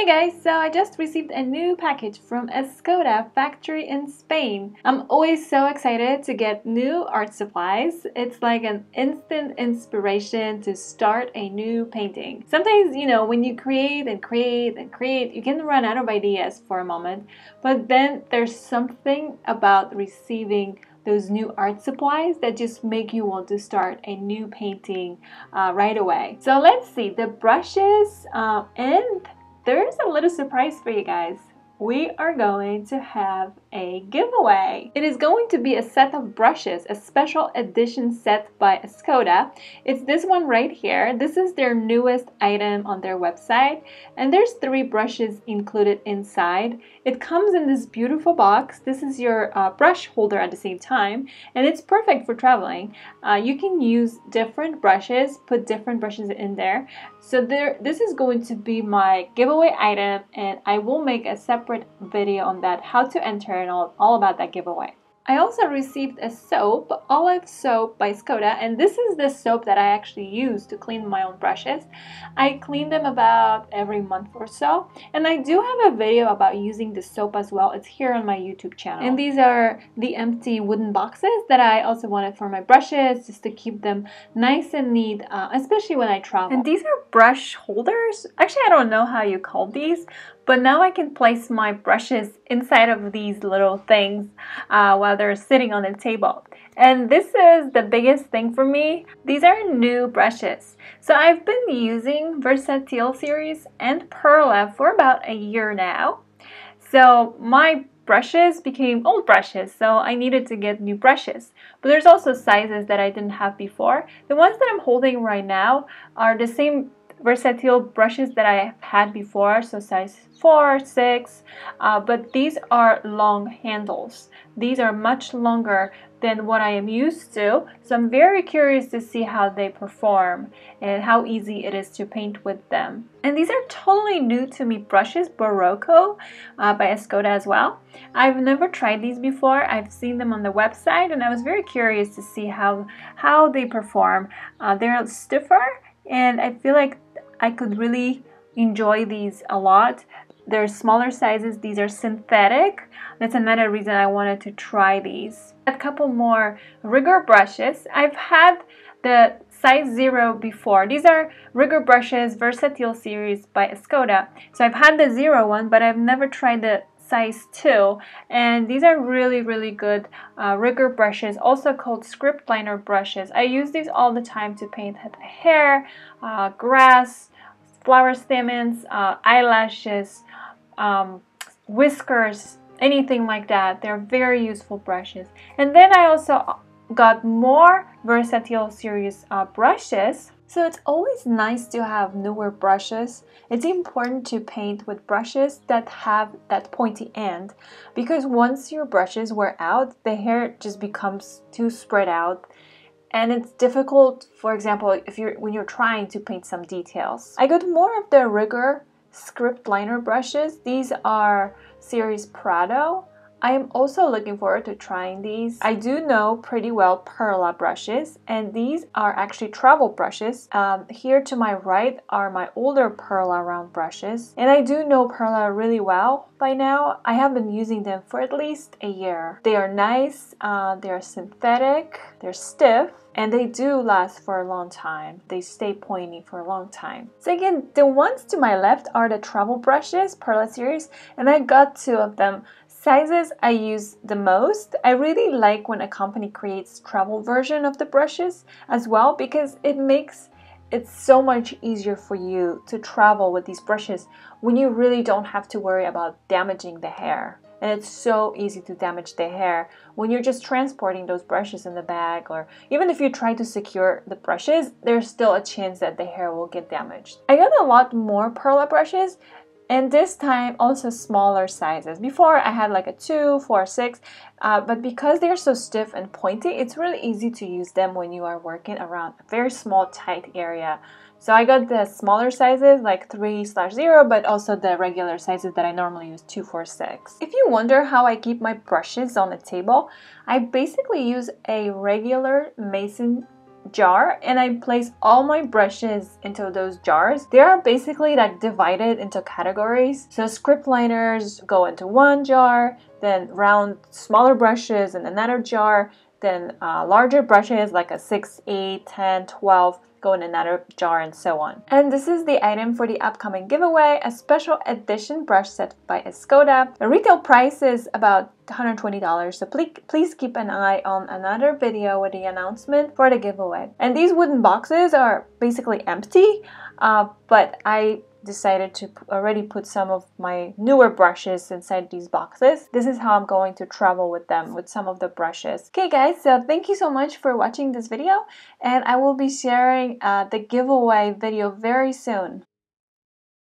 guys, so I just received a new package from Escoda factory in Spain. I'm always so excited to get new art supplies. It's like an instant inspiration to start a new painting. Sometimes, when you create and create and create, you can run out of ideas for a moment, but then there's something about receiving those new art supplies that just make you want to start a new painting right away. So let's see the brushes and there's a little surprise for you guys. We are going to have a giveaway. It is going to be a set of brushes, a special edition set by Escoda. It's this one right here. This is their newest item on their website, and there's 3 brushes included inside. It comes in this beautiful box. This is your brush holder at the same time, and it's perfect for traveling. You can use different brushes, put different brushes in there. So this is going to be my giveaway item, and I will make a separate video on that, how to enter and all about that giveaway. I also received a soap, olive soap by Escoda, and this is the soap that I actually use to clean my own brushes. I clean them about every month or so, and I do have a video about using the soap as well. It's here on my YouTube channel. And these are the empty wooden boxes that I also wanted for my brushes, just to keep them nice and neat, especially when I travel. And these are brush holders. Actually, I don't know how you call these, but now I can place my brushes inside of these little things while they're sitting on the table. And this is the biggest thing for me. These are new brushes. So I've been using Versatil series and Perla for about a year now. So my brushes became old brushes, so I needed to get new brushes. But there's also sizes that I didn't have before. The ones that I'm holding right now are the same Versatil brushes that I have had before, so size 4, 6, but these are long handles. These are much longer than what I am used to, so I'm very curious to see how they perform and how easy it is to paint with them. And these are totally new to me brushes, Barroco by Escoda as well. I've never tried these before. I've seen them on the website, and I was very curious to see how they perform. They're stiffer, and I feel like I could really enjoy these a lot. They're smaller sizes. These are synthetic. That's another reason I wanted to try these. A couple more rigger brushes. I've had the size 0 before. These are rigger brushes, Versatil series by Escoda. So I've had the 0 one, but I've never tried the size 2, and these are really good rigger brushes, also called script liner brushes. I use these all the time to paint hair, grass, flower stamens, eyelashes, whiskers, anything like that. They're very useful brushes. And then I also got more Versatil series brushes. So it's always nice to have newer brushes. It's important to paint with brushes that have that pointy end, because once your brushes wear out, the hair just becomes too spread out, and it's difficult, for example, when you're trying to paint some details. I got more of the rigger script liner brushes. These are series Prado. I am also looking forward to trying these. I do know pretty well Perla brushes, and these are actually travel brushes. Here to my right are my older Perla round brushes, and I do know Perla really well by now. I have been using them for at least a year. They are nice, they are synthetic, they're stiff, and they do last for a long time. They stay pointy for a long time. So again, the ones to my left are the travel brushes, Perla series, and I got 2 of them. Sizes I use the most. I really like when a company creates travel version of the brushes as well, because it makes it so much easier for you to travel with these brushes when you really don't have to worry about damaging the hair. And it's so easy to damage the hair when you're just transporting those brushes in the bag, or even if you try to secure the brushes, there's still a chance that the hair will get damaged. I got a lot more Perla brushes, and this time also smaller sizes. Before I had like a 2, 4, 6, but because they're so stiff and pointy, it's really easy to use them when you are working around a very small tight area. So I got the smaller sizes like 3/0, but also the regular sizes that I normally use, 2, 4, 6. If you wonder how I keep my brushes on the table, I basically use a regular mason jar and I place all my brushes into those jars. They are basically like divided into categories. So script liners go into one jar, then round smaller brushes in another jar, then larger brushes like a 6, 8, 10, 12 go in another jar, and so on. And this is the item for the upcoming giveaway, a special edition brush set by Escoda. The retail price is about $120, so please keep an eye on another video with the announcement for the giveaway. And these wooden boxes are basically empty, but I decided to already put some of my newer brushes inside these boxes. This is how I'm going to travel with them, with some of the brushes. Okay guys, so thank you so much for watching this video, and I will be sharing the giveaway video very soon.